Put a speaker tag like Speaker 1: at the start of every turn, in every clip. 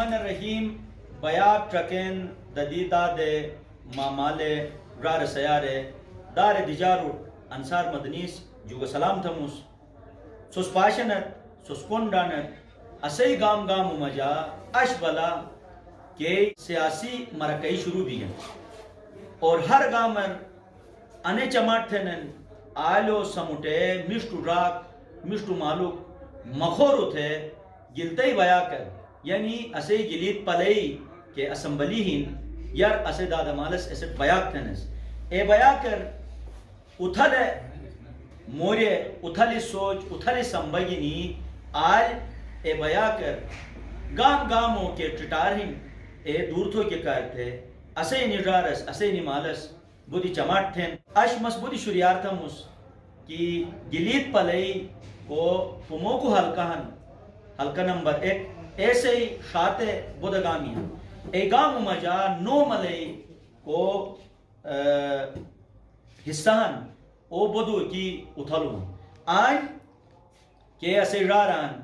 Speaker 1: الرحمن الرحیم بیاک ٹرکن ددیدہ دے معاملے رار سیارے دار دیجارو انصار مدنیس جو سلام تھموس سوس پاشنت سوس کونڈانت اسی گام گام مجا اش بلا کہ سیاسی مرکئی شروع بھی ہیں اور ہر گامر انے چماٹ تھنن آلو سموٹے مشتو راک مشتو معلوق مخورو تھے گلتے بیا کر یعنی اسے گلیت پلئی کہ اسمبلی ہین یار اسے دادا مالس اسے بیاک تھنس اے بیا کر اتھل مورے اتھل سوچ اتھل سمبگینی آل اے بیا کر گام گاموں کے ٹٹار ہن اے دور تھو کے کارتے اسے نجارس اسے نمالس بودی چماٹ تھن اش مس بودی شریار تھموس کی گلیت پلئی کو پمو کو حلقہ نمبر 1 ایسے ہی شاتے بودگامی ہیں اے گام مجا نوملئی کو حصان او بدو کی اتھلو آئین کہ اسے راران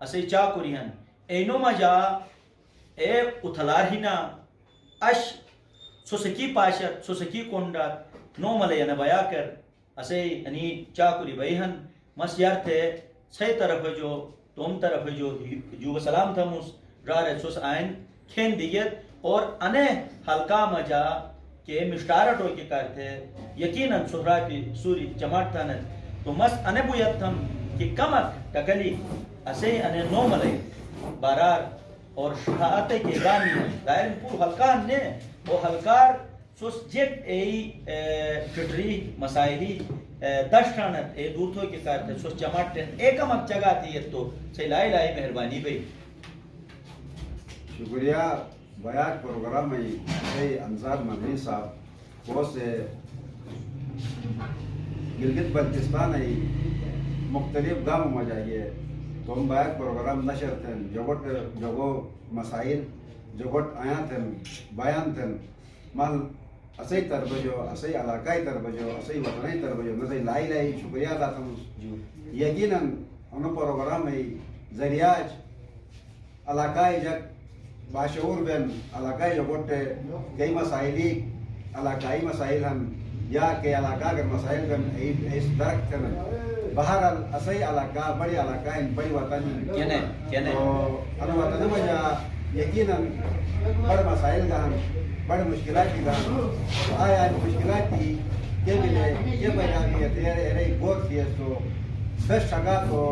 Speaker 1: اسے چاکوری ہیں اے نو مجا اے اتھلار ہینا اش سوسکی پاشت سوسکی کونڈات نو ملئی بیا کر اسے انی چاکوری بہن مس یار تھے صحیح طرف جو توم طرف جو سلام تھموس رار سوس آئین کھین دیت اور انے حلقہ مجا کہ مشتارٹ ہو کے کرتے یقیناً سہراتی سوری چماٹ تھانت تو مس انے بویت تھم کہ کمک ٹکلی اسے انے نو ملئی بارار اور شہاتے کے گامی ہیں دائر پور حلقہ نے وہ حلقار سوس جیٹ ای ٹٹری مسائلی دشتانت اے دور تھو کے کرتے سوس چماٹ تین ایک مک جگہ تھی تو سے لائی لائی مہربانی بھئی
Speaker 2: شکریہ بیاک پروگرام میں اے انصار مدنی صاحب کو سے گلگت بلتستان ہے مختلف گام مجائیے تو ہم بیاک پروگرام نشر تھے جگو مسائل جگوٹ آیاں تھے بیان تھے مال اسی تربجو اسی علاقائی تربجو اسی وطنی تربجو نزی لائی لائی شکریہ ادا تھا یقیناً انہوں پروگرام میں ذریعہ علاقائی جگ باشعور بین علاقائی جگوٹ کئی مسائلی علاقائی مسائل ہم یا کہ علاقہ اگر مسائل بین ایس درک تھے بہرحال اسی علاقہ بڑی علاقہ ان بڑی وطنی تو انہوں وطنی مجھا یقیناً بڑے مسائل گا ہم بڑے مشکلات کی گا آیا مشکلات کی کہ ملے یہ بیانی ہے تیرے گور تھی ہے تو بس شگا تو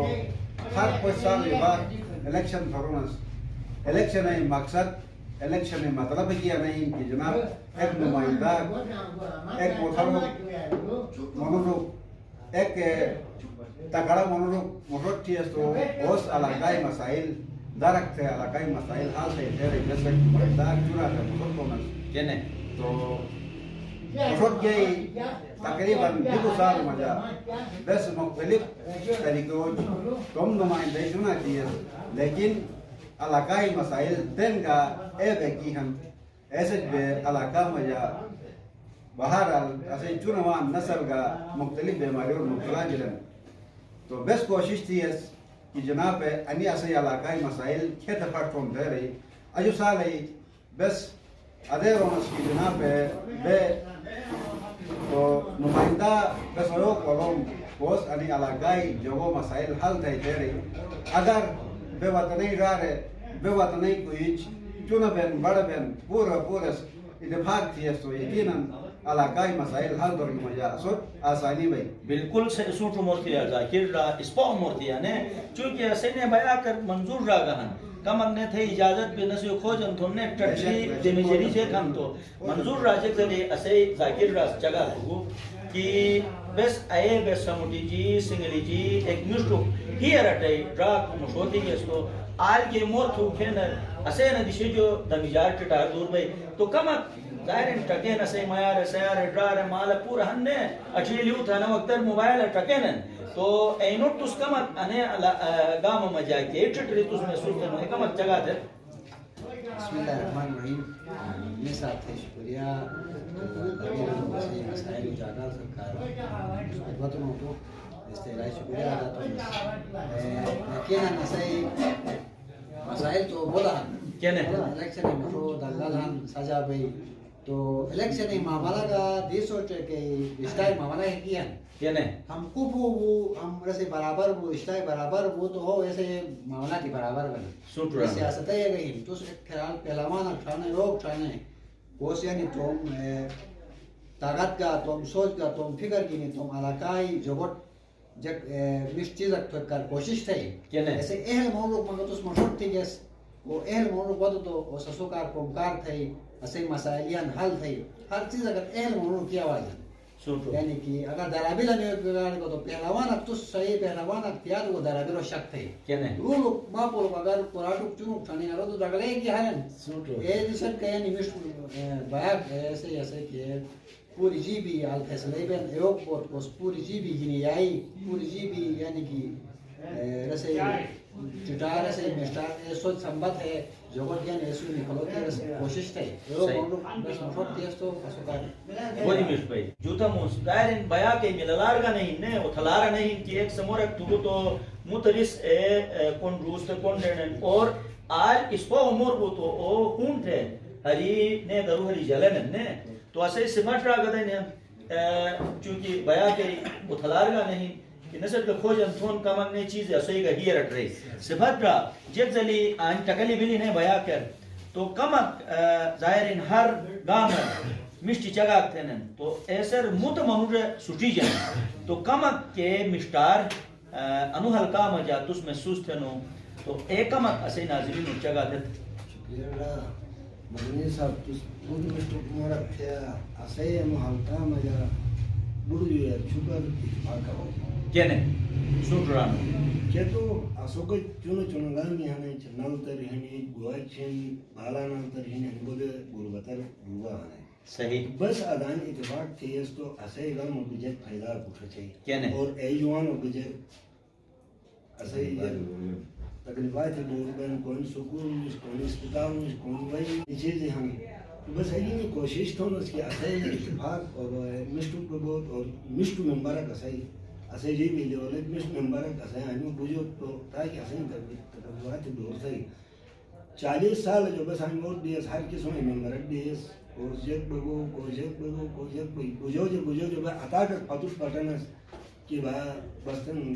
Speaker 2: ہر 5 سال بعد الیکشن فرونس الیکشن ہے مقصد الیکشن ہے مطلب کیا نہیں کہ جناب ایک نمائندہ ایک مونولوگ ایک تکڑا مونولوگ مشہور تھی ہے تو اس علاقائی مسائل درخت ہے علاقائی مسائل حال سے تیرے جیسے نمائندہ چنا تھا مشہور کو نس تو مشہور کی تقریباً 2 سال مجا بس مختلف طریقوں کم نمائندہ چنا کی ہے لیکن علاقائی مسائل دن کا اے بیکی ہم ایسے بے علاقہ مجا بہرحال ایسے چنوان نسل کا مختلف بیماری اور مبتلا جلن تو بس کوشش تھی ہے کہ جناب انی ایسے علاقائی مسائل کھیت پھٹ کون دے رہی اجو سال ہے بس ادھے رونس کی جناب بے تو نمائندہ بس ویو کولوم کوس انی علاقائی جو مسائل حل دے رہی اگر بے وطنی رارے بے وطنی کوئی چونہ بین بڑا بین پورس اتفاق تھی ہے تو یقیناً علاقائی مسائل حل در مجا سوٹ آسانی بھئی
Speaker 1: بالکل سے سوٹو مورتی ہے ذاکر را اسپاؤ مورتی ہے چونکہ اسے نے بیا کر منظور را گہن کم اگنے تھے اجازت بے نسی کھوجن تو نے ٹرچی دیمیجری سے کم تو منظور راجک دلے اسے ذاکر را جگہ ہو کہ بس آئے بس سموٹی جی سنگلی جی ایک مشتو ہی رٹے راک مشوتی کے اس کو آل کے موت ہو کھینر اسے ندیشے جو دمیجار ٹٹار دور بھئی تو کم ظاہر ٹکین اسے میار سیار ڈرار مالا پورا ہن نے اچھی لیو تھا نا وقتر موبائل ٹکین تو اینوٹ تس کمت انے گام مجا کے ٹٹری تس میں سلطن ہے کمت جگہ تھے
Speaker 3: بسم اللہ الرحمن الرحیم یہ ساتھ ہے شکریہ مسائل جانا سرکار خدمتوں تو استعلائی شکریہ ادا تو یقیناً مسائل تو بولا
Speaker 1: کینے
Speaker 3: الیکشن مشو دلال ہم سجا بھئی تو الیکشن معاملہ کا دی سوچے کہ اشتائی معاملہ ہے کیا
Speaker 1: کینے
Speaker 3: ہم کو وہ ہم رسے برابر وہ اشتائی برابر وہ تو ہو ایسے معاملہ کی برابر بنا
Speaker 1: سوٹ رہا
Speaker 3: سیاست ہے گئی تو خیال پہلوانا کھانے لوگ کھانے وہ یعنی تم طاقت کا تم سوچ کا تم فکر کی نہیں تم علاقائی جگت جب مش چیز کر کوشش تھی ایسے اہل مولوک منگو تو اس مشہور تھی جیس وہ اہل مولوک ودو تو وہ سسوکار کمکار تھی ایسے مسائلیان حل تھی ہر چیز اگر اہل مولوک کی آواز ہے یعنی کہ اگر درابیل ہمیں بگانے کو تو پہلوان اب تو صحیح پہلوان اب تیار وہ درابیل و شک تھی وہ لوگ ماں پولو اگر پراٹوک چونک چھانی نارو تو دگلے کی حالن اے جسد کہ یعنی مش بیاک ایسے کہ پوری جی بھی آل فیصلے بین ایوک بوت کو پوری جی بھی گنی آئی پوری جی بھی یعنی کہ رسے چٹار رسے مشتار سوچ سمبت ہے جوگت یعنی ایسو نکلو کی رسے کوشش تھے بس مفت تیس تو اسوکار
Speaker 1: وہی مش بھائی جوتا موس دائر ان بیا کے ملالار کا نہیں نے اتھلار نہیں کہ ایک سمورک تو مترس کون روس تے کون ڈینن اور آج اس کو امور وہ تو او خون تھے ہری نے درو ہری جلن نے تو ایسے سمٹ رہا گا دیں چونکہ بیا کے اتھلار گا نہیں کہ نسل کے کھوج انتون کامن نے چیز ایسے گا ہی رٹ رہی سمٹ رہا جت زلی آن ٹکلی بلی نے بیا کر تو کمک ظاہر ان ہر گام مشتی چگاک تھے تو ایسر مت منور سٹی جائیں تو کمک کے مشتار انو حلقہ مجا تس محسوس تھے نو تو ایک کمک اسے ناظرین چگا تھے
Speaker 3: شکریہ مدنی صاحب تس بود مشتوک مورک تھے اسے محلقہ مجا بڑو یہ چھپر اتفاق کرو
Speaker 1: کینے سوٹ رانو
Speaker 4: کیا تو اسوک چونو چونگامی ہمیں چنال تر ہنی گواچن بالانا تر ہنی بود بولبتر بوگا ہنے
Speaker 1: صحیح
Speaker 4: بس ادان اتفاق تھی اس تو اسے گا مبجت پیدا پوچھا چاہیے
Speaker 1: کینے
Speaker 4: اور ای جوان مبجت اسے تقریبات دور بین کون سکول مش کون اسپتال مش کون وہی چیزیں ہمیں بس ہے یہ کوشش تو اس کی اسے اتفاق اور مشتو کو بہت اور مشتو ممبرک اسے جی بھی لیولت مشتو ممبرک اسے ہمیں بجو تو تاکہ اسے تقریبات دور سے 40 سال جو بس ہم اور دیس ہر قسم ممبرک دیس کوزیک بگو کوزیک بگو کوزیک بگو بجو جو عطا کر پتوش پٹنس کہ بستن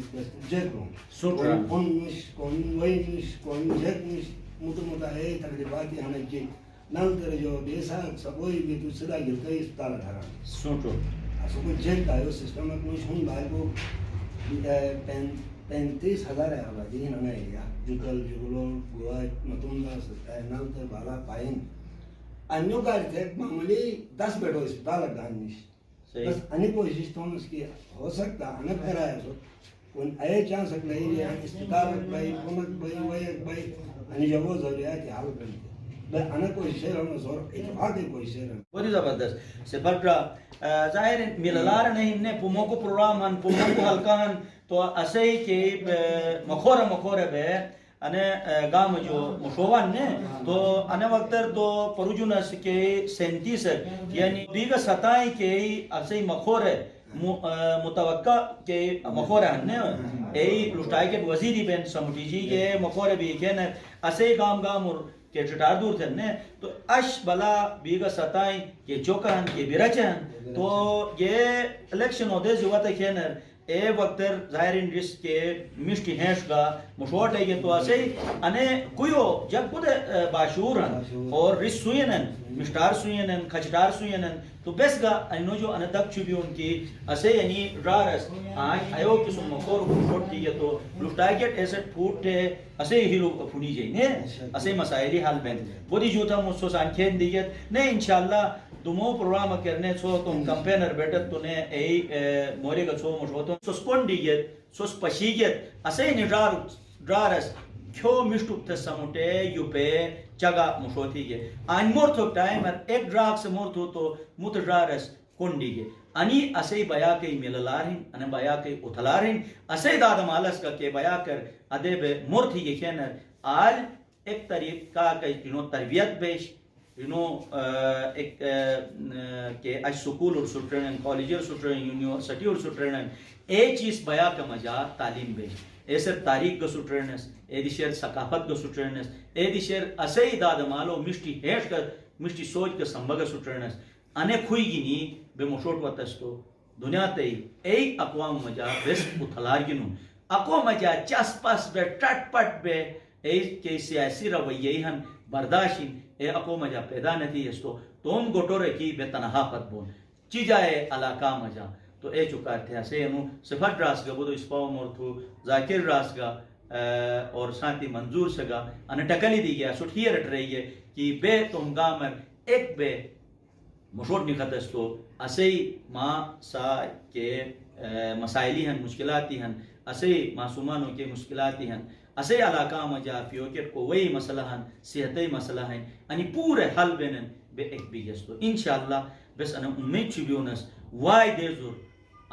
Speaker 4: جیک رو
Speaker 1: سوٹرا
Speaker 4: کون مش کون وی مش کون جیک مش متمتا ہے تقریبات ہمیں کی نال تر جو دیسا سبوئی بھی تو صدا گرتا ہے اسپتال دھارا
Speaker 1: سوٹو
Speaker 4: اسو کو جیک دائیو سسٹم اکنوش ہون بائی کو 35,000 ہے آبادی ہن ہمیں یا جوکل جگلو گواہ متمتا نال تر بالا پائن انیو کا ارتیک معمولی 10 بیٹو اسپتال دانش بس انی کوشش تو اس کی ہو سکتا انا پھیرا ہے سو کون اے چانس نہیں ہے اسپتال بائی حکومت بائی وے بائی انی جو ضروریات حل کرتے انا کوشش ہے زور اتفاق کوشش ہے
Speaker 1: بہت زبردست سے بٹرا ظاہر ملالار نہیں نے پومو کو پروگرام ان پومو کو حلقان تو اسے کہ مخور بے انے گام جو مشوان نے تو انے وقتر تو پروجونس کے 37 یعنی بیگا ستائی کے اسے مخور متوقع کے مخور ہنے ای لٹائی کے وزیری بین سمٹی جی کے مخور بھی کہ اسے گام کے چٹار دور تھے نے تو اش بلا بیگا ستائی کے چوکہن کے برچن تو یہ الیکشن ہوتے جو تھا کہ اے وقتر ظاہرین جس کے مشتی ہینش کا مشوٹ ہے یہ تو اسے انے کوئیو جب خود باشور ہیں اور رس سوئنن مشتار سوئنن کھچٹار سوئنن تو بس گا انو جو انا دک چوبی ان کی اسے یعنی رارس آن ایو کسو مکور مشوٹ تھی یہ تو لفٹائیٹ ایسٹ پھوٹ ہے اسے ہی لوگ پھونی جائیں نے اسے مسائلی حال بین بودی جو تھا مجھ سو سانکھین دیگت نہیں انشاءاللہ دمو پروگرام کرنے سو تم کمپینر بیٹر تو نے ای موری کا سو مشوتو سو سپون دیگت سو سپشیگت اسے نی رارس کھو مشتوک تھا سموٹے یو پہ چگا مشوتی گے آن مور تھوک ٹائم ایک ڈراک سے مور تھو تو مت رارس کنڈی گے انی اسے بیا کے مللارین انا بیا کے اتھلارین اسے دادم آلس کا کے بیا کر ادے بے مور تھی گے کھینر آل ایک طریقہ کا انو تربیت بیش ایک کہ اچ سکول اور سٹرن کالج اور سٹرن یونیورسٹی اور سٹرن اے چیز بیا کا مجا تعلیم بے اے سر تاریخ کا سٹرنس اے دی شیر ثقافت کا سٹرنس اے دی شیر اسے داد مالو مشتی ہیش کا مشتی سوچ کا سمبا کا سٹرنس انے کھوئی گینی بے مشوٹ واتستو دنیا تے اے اقوام مجا بس اتھلار گینو اقوام مجا چس پس بے ٹٹ پٹ بے اے کے سیاسی رویے ہن برداشین اے اقوام مجا پیدا نتی استو توم گوٹو رکی بے تنہا پت بون چی جائے علاقہ مجا تو اے چکار تھے اسے انو صفت راس گا بودو اسپاو مورتھو ذاکر راس گا اور سانتی منظور سگا انہ ٹکلی دی گیا سٹ ہی رٹ رہی ہے کہ بے تم گامر ایک بے مشوٹ نکھت استو اسے ماں سا کے مسائلی ہن مشکلاتی ہن اسے معصومانوں کے مشکلاتی ہن اسے علاقہ مجا فیوکر کو وہی مسئلہ ہن صحتی مسئلہ ہیں انہی پورے حل بینن بے ایک بھی گستو انشاءاللہ بس انہ امید چبیونس وائی دے زور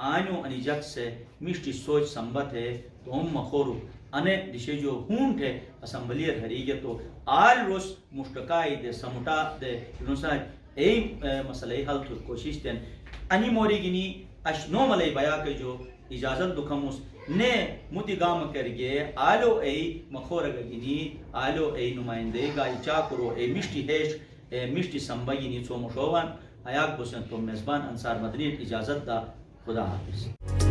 Speaker 1: آنو انہی جگ سے مشتی سوچ سمبت ہے تو ہم مخورو انہ دشے جو ہون تھے اسمبلیر حریگے تو آل روس مشتقائی دے سمٹا دے انوسا اے مسئلہ حل تو کوشش دیں انہی موری گینی اش نومل بیاک جو اجازت دکھموس نے متی گام کر گئے آلو اے مخورگا گینی آلو اے نمائندے گا چا کرو اے مشتی ہیش اے مشتی سمبا گینی سو مشوان حیاک بسن تو میزبان انصار مدنی اجازت دا خدا حافظ.